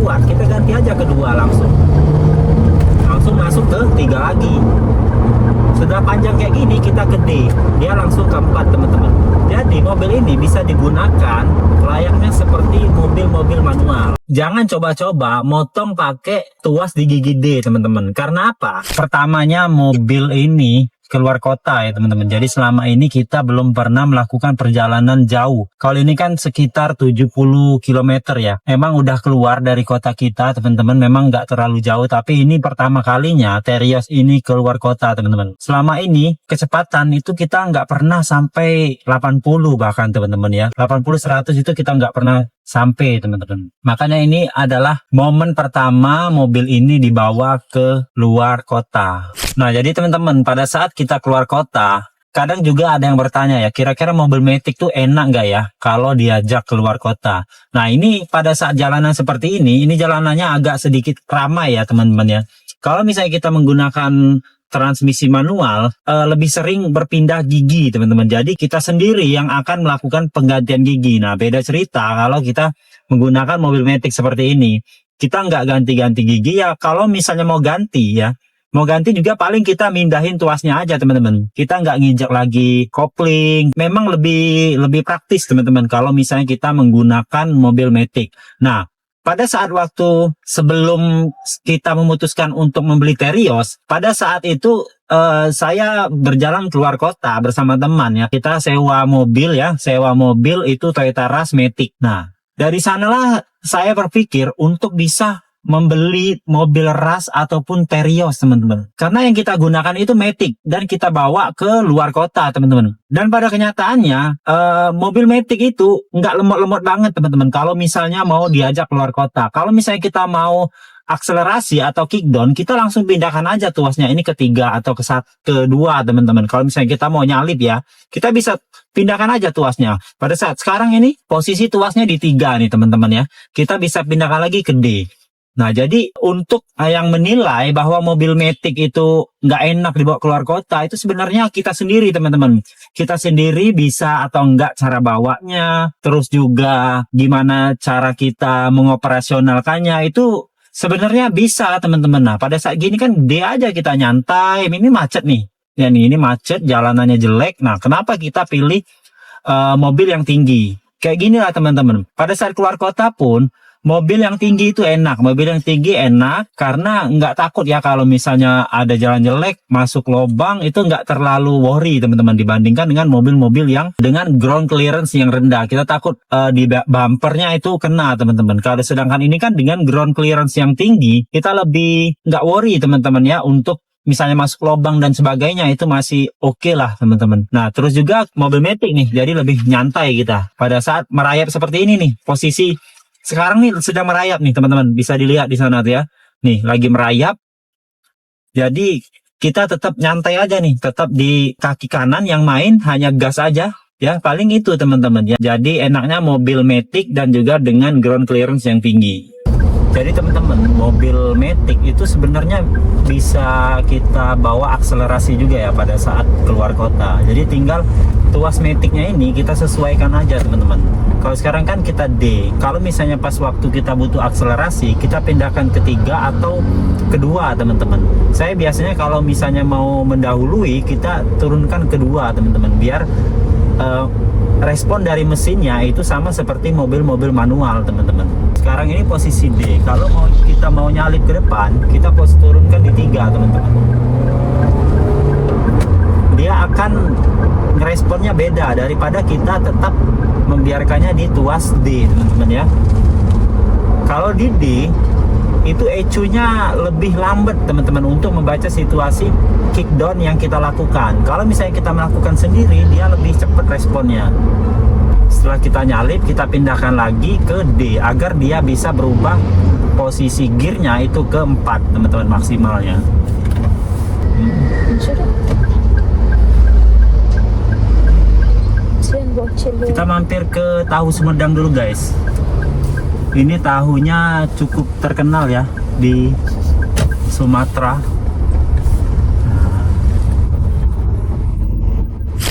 kuat, kita ganti aja kedua langsung masuk ke 3 lagi. Sudah panjang kayak gini kita ke D, dia langsung ke 4 teman-teman. Jadi mobil ini bisa digunakan layaknya seperti mobil-mobil manual. Jangan coba-coba motong pakai tuas di gigi D teman-teman. Karena apa? Pertamanya mobil ini keluar kota ya teman-teman. Jadi selama ini kita belum pernah melakukan perjalanan jauh. Kalau ini kan sekitar 70 km ya. Emang udah keluar dari kota kita teman-teman. Memang nggak terlalu jauh. Tapi ini pertama kalinya Terios ini keluar kota teman-teman. Selama ini kecepatan itu kita nggak pernah sampai 80 bahkan teman-teman ya. 80-100 itu kita nggak pernah sampai teman-teman. Makanya ini adalah momen pertama mobil ini dibawa ke luar kota. Nah jadi teman-teman, pada saat kita keluar kota, kadang juga ada yang bertanya ya, kira-kira mobil Matic tuh enak nggak ya kalau diajak keluar kota. Nah ini pada saat jalanan seperti ini jalanannya agak sedikit ramai ya teman-teman ya. Kalau misalnya kita menggunakan transmisi manual, lebih sering berpindah gigi teman-teman. Jadi kita sendiri yang akan melakukan penggantian gigi. Nah beda cerita kalau kita menggunakan mobil Matic seperti ini, kita nggak ganti-ganti gigi ya. Kalau misalnya mau ganti ya, mau ganti juga paling kita mindahin tuasnya aja teman-teman. Kita nggak nginjak lagi kopling. Memang lebih praktis teman-teman kalau misalnya kita menggunakan mobil Matic. Nah pada saat waktu sebelum kita memutuskan untuk membeli Terios, pada saat itu saya berjalan keluar kota bersama teman ya. Kita sewa mobil itu Toyota Rush Matic. Nah, dari sanalah saya berpikir untuk bisa membeli mobil Rush ataupun Terios teman-teman. Karena yang kita gunakan itu Matic dan kita bawa ke luar kota teman-teman. Dan pada kenyataannya mobil Matic itu nggak lemot-lemot banget teman-teman. Kalau misalnya mau diajak keluar kota, kalau misalnya kita mau akselerasi atau kickdown, kita langsung pindahkan aja tuasnya ini ke 3 atau ke 2 teman-teman. Kalau misalnya kita mau nyalip ya, kita bisa pindahkan aja tuasnya. Pada saat sekarang ini posisi tuasnya di 3 nih teman-teman ya. Kita bisa pindahkan lagi ke D. Nah jadi untuk yang menilai bahwa mobil Matic itu nggak enak dibawa keluar kota, itu sebenarnya kita sendiri teman-teman. Kita sendiri bisa atau enggak cara bawanya, terus juga gimana cara kita mengoperasionalkannya, itu sebenarnya bisa teman-teman. Nah pada saat gini kan dia aja kita nyantai, ini macet nih. Ya nih, ini macet, jalanannya jelek. Nah kenapa kita pilih mobil yang tinggi? Kayak gini lah teman-teman. Pada saat keluar kota pun, mobil yang tinggi itu enak. Mobil yang tinggi enak karena nggak takut ya kalau misalnya ada jalan jelek, masuk lubang, itu nggak terlalu worry teman-teman dibandingkan dengan mobil-mobil yang dengan ground clearance yang rendah. Kita takut di bumpernya itu kena teman-teman. Kalau sedangkan ini kan dengan ground clearance yang tinggi, kita lebih nggak worry teman-teman ya untuk misalnya masuk lubang dan sebagainya, itu masih oke lah teman-teman. Nah terus juga mobil Matic nih, jadi lebih nyantai kita pada saat merayap seperti ini nih. Posisi sekarang nih sedang merayap nih teman-teman, bisa dilihat di sana tuh ya. Nih lagi merayap. Jadi kita tetap nyantai aja nih, tetap di kaki kanan, yang main hanya gas aja ya, paling itu teman-teman ya. Jadi enaknya mobil Matic dan juga dengan ground clearance yang tinggi. Jadi teman-teman, mobil Matic itu sebenarnya bisa kita bawa akselerasi juga ya pada saat keluar kota. Jadi tinggal tuas Maticnya ini kita sesuaikan aja teman-teman. Kalau sekarang kan kita D. Kalau misalnya pas waktu kita butuh akselerasi, kita pindahkan ke 3 atau ke 2 teman-teman. Saya biasanya kalau misalnya mau mendahului, kita turunkan ke 2 teman-teman, biar respon dari mesinnya itu sama seperti mobil-mobil manual teman-teman. Sekarang ini posisi D. Kalau kita mau nyalip ke depan, kita turunkan di 3 teman-teman. Dia akan responnya beda daripada kita tetap membiarkannya di tuas D teman-teman ya. Kalau di D itu ECU-nya lebih lambat teman-teman untuk membaca situasi kickdown yang kita lakukan. Kalau misalnya kita melakukan sendiri, dia lebih cepat responnya. Setelah kita nyalip, kita pindahkan lagi ke D agar dia bisa berubah posisi gearnya itu ke 4 teman-teman maksimalnya. Kita mampir ke Tahu Sumedang dulu guys. Ini tahunya cukup terkenal ya di Sumatera.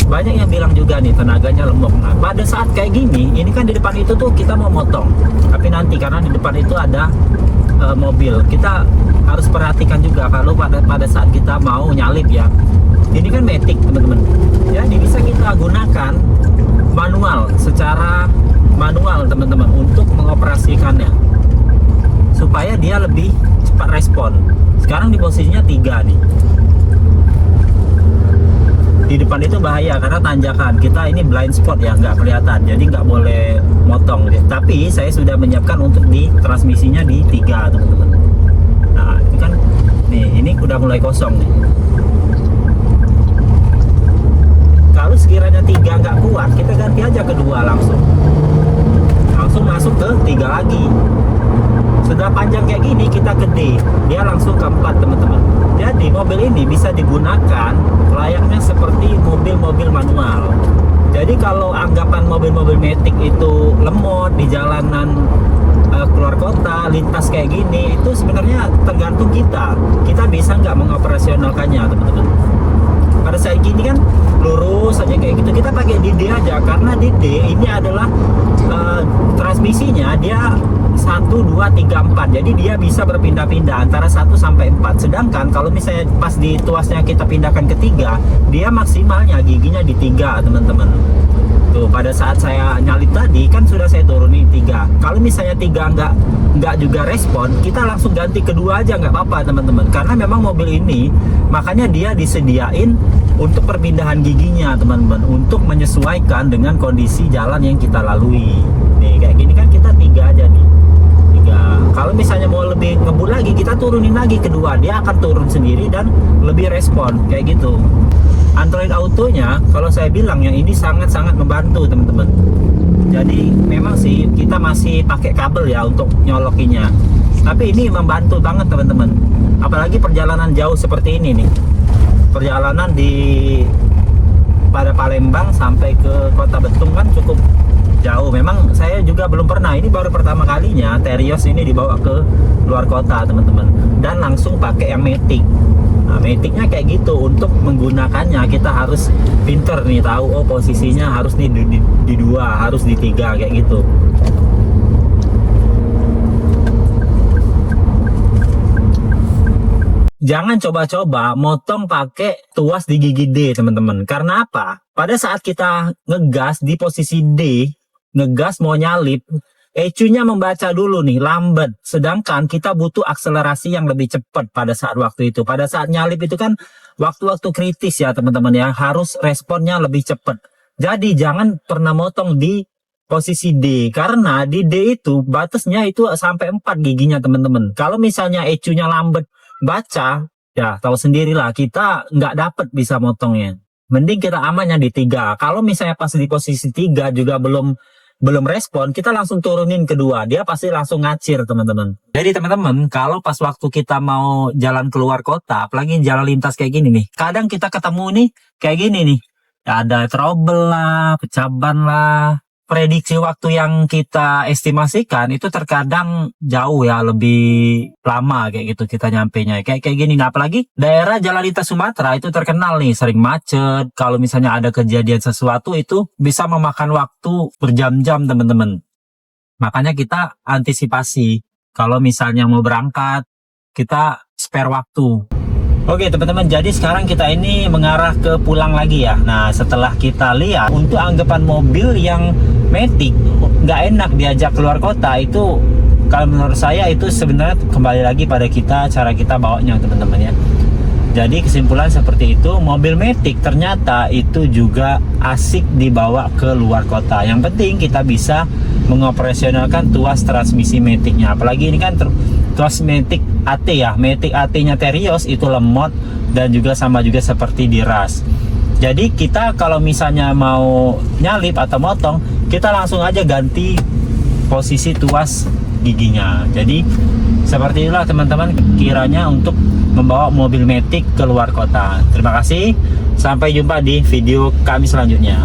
Banyak yang bilang juga nih tenaganya lemok. Nah, pada saat kayak gini, ini kan di depan itu tuh kita mau motong, tapi nanti karena di depan itu ada mobil, kita harus perhatikan juga kalau pada saat kita mau nyalip ya. Ini kan matic teman-teman, jadi bisa kita gunakan manual, secara manual teman-teman untuk mengoperasikannya supaya dia lebih cepat respon. Sekarang di posisinya 3 nih. Di depan itu bahaya karena tanjakan, kita ini blind spot ya, nggak kelihatan, jadi nggak boleh motong. Tapi saya sudah menyiapkan untuk di transmisinya di 3 teman-teman. Nah itu kan nih, ini udah mulai kosong nih. Kalau sekiranya 3 nggak kuat, kita ganti aja ke 2 langsung masuk ke 3 lagi. Sudah panjang kayak gini kita ke D, dia langsung ke 4 teman-teman. Jadi mobil ini bisa digunakan layaknya seperti mobil-mobil manual. Jadi kalau anggapan mobil-mobil matic itu lemot di jalanan keluar kota, lintas kayak gini, itu sebenarnya tergantung kita bisa nggak mengoperasionalkannya teman-teman. Pada saat gini kan lurus aja kayak gitu, kita pakai di D aja, karena di D ini adalah transmisinya dia 1, 2, 3, 4, jadi dia bisa berpindah-pindah antara 1 sampai 4. Sedangkan kalau misalnya pas di tuasnya kita pindahkan ke 3, dia maksimalnya giginya di 3 teman-teman. Tuh pada saat saya nyalip tadi kan sudah saya turunin 3. Kalau misalnya 3 nggak juga respon, kita langsung ganti kedua aja, nggak apa-apa teman-teman, karena memang mobil ini makanya dia disediain untuk perpindahan giginya teman-teman, untuk menyesuaikan dengan kondisi jalan yang kita lalui. Nih kayak gini kan kita 3 aja nih, 3. Kalau misalnya mau lebih ngebut lagi, kita turunin lagi kedua, dia akan turun sendiri dan lebih respon kayak gitu. Android Autonya kalau saya bilang yang ini sangat-sangat membantu teman-teman. Jadi memang sih kita masih pakai kabel ya untuk nyolokinya, tapi ini membantu banget teman-teman. Apalagi perjalanan jauh seperti ini nih, perjalanan pada Palembang sampai ke Kota Betung kan cukup jauh. Memang saya juga belum pernah, ini baru pertama kalinya Terios ini dibawa ke luar kota teman-teman, dan langsung pakai yang matic. Nah maticnya kayak gitu, untuk menggunakannya kita harus pinter nih, tahu oh posisinya harus nih di 2, harus di 3 kayak gitu. Jangan coba-coba motong pakai tuas di gigi D teman-teman. Karena apa? Pada saat kita ngegas di posisi D, ngegas mau nyalip, ECU-nya membaca dulu nih, lambat. Sedangkan kita butuh akselerasi yang lebih cepat pada saat waktu itu. Pada saat nyalip itu kan waktu-waktu kritis ya teman-teman ya, harus responnya lebih cepat. Jadi jangan pernah motong di posisi D, karena di D itu batasnya itu sampai 4 giginya teman-teman. Kalau misalnya ECU-nya lambat baca, ya tahu sendirilah, kita nggak dapat bisa motongnya. Mending kita amannya di 3. Kalau misalnya pas di posisi 3 juga belum respon, kita langsung turunin kedua, dia pasti langsung ngacir teman-teman. Jadi teman-teman, kalau pas waktu kita mau jalan keluar kota, apalagi jalan lintas kayak gini nih, kadang kita ketemu nih kayak gini nih, ada trouble lah, pecah ban lah. Prediksi waktu yang kita estimasikan itu terkadang jauh ya, lebih lama kayak gitu kita nyampenya kayak gini. Nah apalagi daerah jalan lintas Sumatera itu terkenal nih sering macet. Kalau misalnya ada kejadian sesuatu itu bisa memakan waktu berjam-jam teman-teman. Makanya kita antisipasi, kalau misalnya mau berangkat kita spare waktu. Oke teman-teman, jadi sekarang kita ini mengarah ke pulang lagi ya. Nah setelah kita lihat untuk anggapan mobil yang matic nggak enak diajak keluar kota, itu kalau menurut saya itu sebenarnya kembali lagi pada kita, cara kita bawanya teman-teman ya. Jadi kesimpulan seperti itu, mobil matic ternyata itu juga asik dibawa ke luar kota. Yang penting kita bisa mengoperasionalkan tuas transmisi maticnya. Apalagi ini kan tuas matic AT ya, matic AT-nya Terios itu lemot dan juga sama juga seperti di RAS. Jadi kita kalau misalnya mau nyalip atau motong, kita langsung aja ganti posisi tuas giginya. Jadi seperti itulah teman-teman kiranya untuk membawa mobil matic ke luar kota. Terima kasih, sampai jumpa di video kami selanjutnya.